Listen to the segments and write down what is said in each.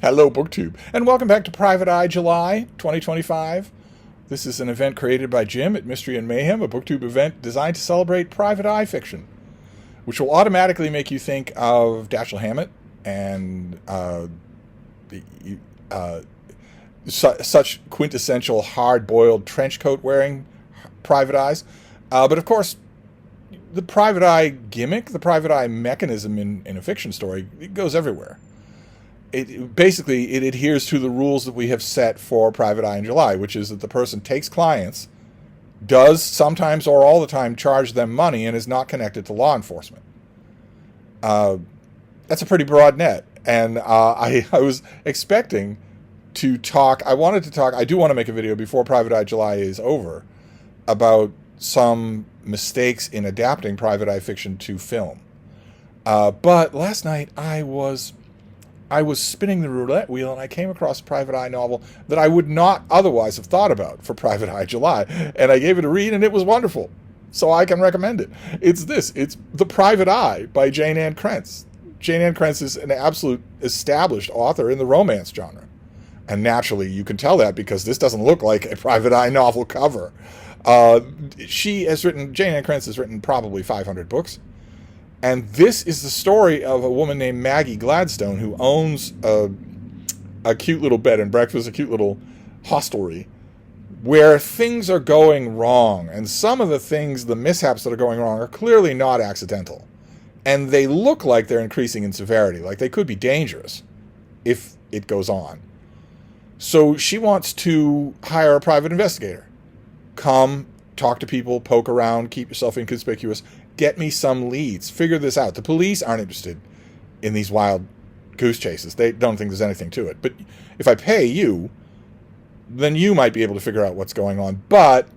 Hello, BookTube, and welcome back to Private Eye July 2025. This is an event created by Jim at Mystery and Mayhem, a BookTube event designed to celebrate private eye fiction, which will automatically make you think of Dashiell Hammett and such quintessential hard-boiled trench coat wearing private eyes. But of course, the private eye gimmick, the private eye mechanism in a fiction story, it goes everywhere. It basically adheres to the rules that we have set for Private Eye in July, which is that the person takes clients, does sometimes or all the time charge them money, and is not connected to law enforcement. That's a pretty broad net, and I was expecting to talk. I do want to make a video before Private Eye July is over about some mistakes in adapting private eye fiction to film. But last night I was spinning the roulette wheel and I came across a private eye novel that I would not otherwise have thought about for Private Eye July. And I gave it a read and it was wonderful. So I can recommend it. It's The Private Eye by Jayne Ann Krentz. Jayne Ann Krentz is an absolute established author in the romance genre. And naturally you can tell that because this doesn't look like a private eye novel cover. Jayne Ann Krentz has written probably 500 books. And this is the story of a woman named Maggie Gladstone who owns a cute little bed and breakfast, a cute little hostelry, where things are going wrong. And some of the mishaps that are going wrong are clearly not accidental. And they look like they're increasing in severity, like they could be dangerous if it goes on. So she wants to hire a private investigator. Come, talk to people, poke around, keep yourself inconspicuous. Get me some leads. Figure this out. The police aren't interested in these wild goose chases. They don't think there's anything to it. But if I pay you, then you might be able to figure out what's going on. But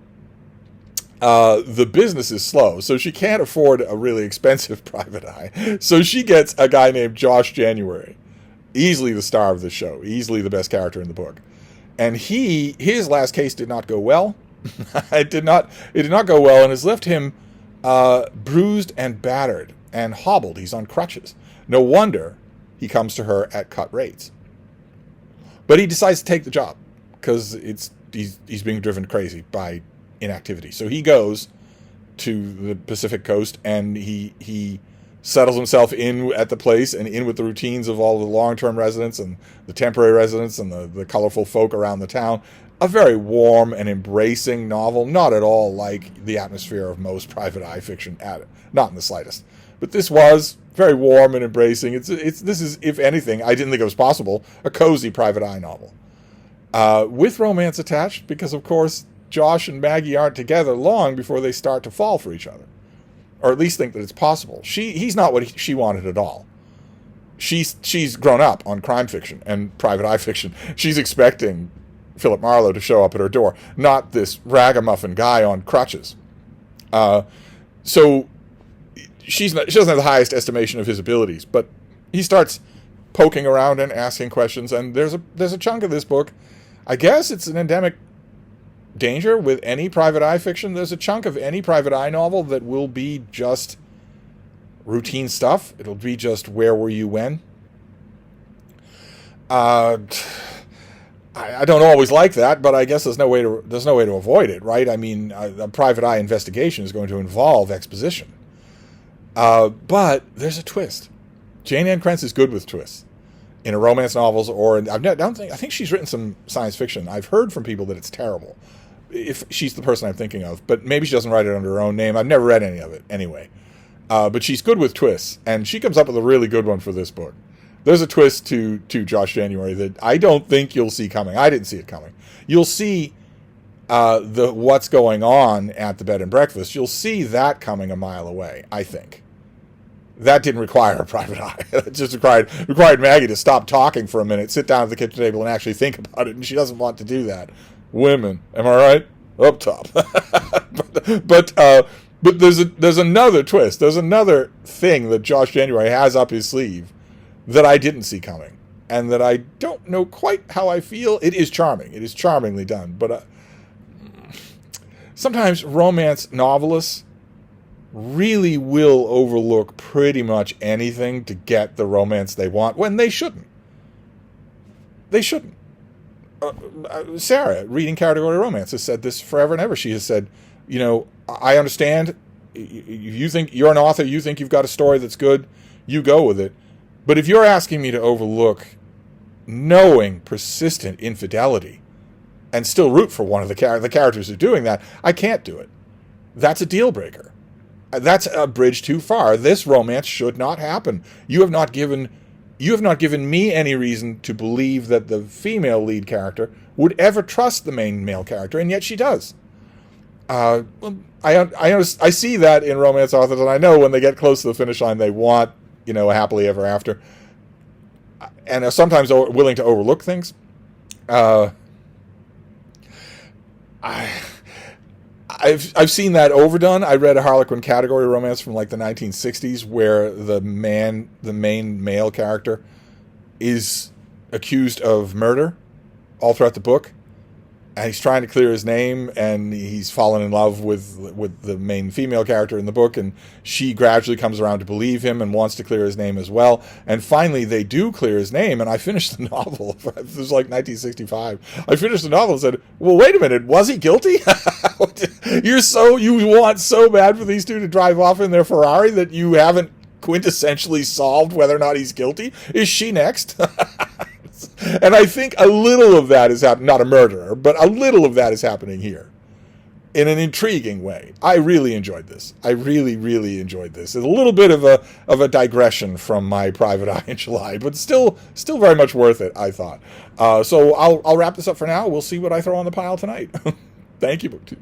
the business is slow, so she can't afford a really expensive private eye. So she gets a guy named Josh January, easily the star of the show, easily the best character in the book. And his last case did not go well. It did not go well, and has left him bruised and battered and hobbled. He's on crutches. No wonder he comes to her at cut rates. But he decides to take the job because he's being driven crazy by inactivity. So he goes to the Pacific Coast and he settles himself in at the place and in with the routines of all the long-term residents and the temporary residents and the colorful folk around the town. A very warm and embracing novel, not at all like the atmosphere of most private eye fiction, not in the slightest. But this was very warm and embracing. This is, if anything, I didn't think it was possible, a cozy private eye novel. With romance attached, because of course Josh and Maggie aren't together long before they start to fall for each other. Or at least think that it's possible. He's not what she wanted at all. She's grown up on crime fiction and private eye fiction. She's expecting Philip Marlowe to show up at her door, not this ragamuffin guy on crutches. So she doesn't have the highest estimation of his abilities, but he starts poking around and asking questions, and there's a chunk of this book. I guess it's an endemic danger with any private eye fiction. There's a chunk of any private eye novel that will be just routine stuff. It'll be just where were you when. I don't always like that, but I guess there's no way to avoid it, right? I mean, a private eye investigation is going to involve exposition. But there's a twist. Jayne Ann Krentz is good with twists in her romance novels, or I think she's written some science fiction. I've heard from people that it's terrible. If she's the person I'm thinking of, but maybe she doesn't write it under her own name. I've never read any of it anyway. But she's good with twists, and she comes up with a really good one for this book. There's a twist to Josh January that I don't think you'll see coming. I didn't see it coming. You'll see what's going on at the bed and breakfast. You'll see that coming a mile away, I think. That didn't require a private eye. It just required Maggie to stop talking for a minute, sit down at the kitchen table, and actually think about it, and she doesn't want to do that. Women, am I right? Up top. but there's another twist. There's another thing that Josh January has up his sleeve that I didn't see coming, and that I don't know quite how I feel. It is charming. It is charmingly done. But sometimes romance novelists really will overlook pretty much anything to get the romance they want when they shouldn't. They shouldn't. Sarah, reading Category Romance, has said this forever and ever. She has said, you know, I understand. You think you're an author. You think you've got a story that's good. You go with it. But if you're asking me to overlook knowing, persistent infidelity and still root for one of the characters who are doing that, I can't do it. That's a deal breaker. That's a bridge too far. This romance should not happen. You have not given me any reason to believe that the female lead character would ever trust the main male character, and yet she does. I see that in romance authors, and I know when they get close to the finish line, they want, you know, a happily ever after, and are sometimes willing to overlook things. I've seen that overdone. I read a Harlequin category romance from like the 1960s where the main male character is accused of murder all throughout the book, and he's trying to clear his name, and he's fallen in love with the main female character in the book, and she gradually comes around to believe him and wants to clear his name as well. And finally they do clear his name, and I finished the novel. This was like 1965. I finished the novel and said, well, wait a minute, was he guilty? You want so bad for these two to drive off in their Ferrari that you haven't quintessentially solved whether or not he's guilty? Is she next? And I think a little of that is happening, not a murderer, but a little of that is happening here in an intriguing way. I really enjoyed this. I really, really enjoyed this. It's a little bit of a digression from my Private Eye in July, but still very much worth it, I thought. So I'll wrap this up for now. We'll see what I throw on the pile tonight. Thank you, BookTube.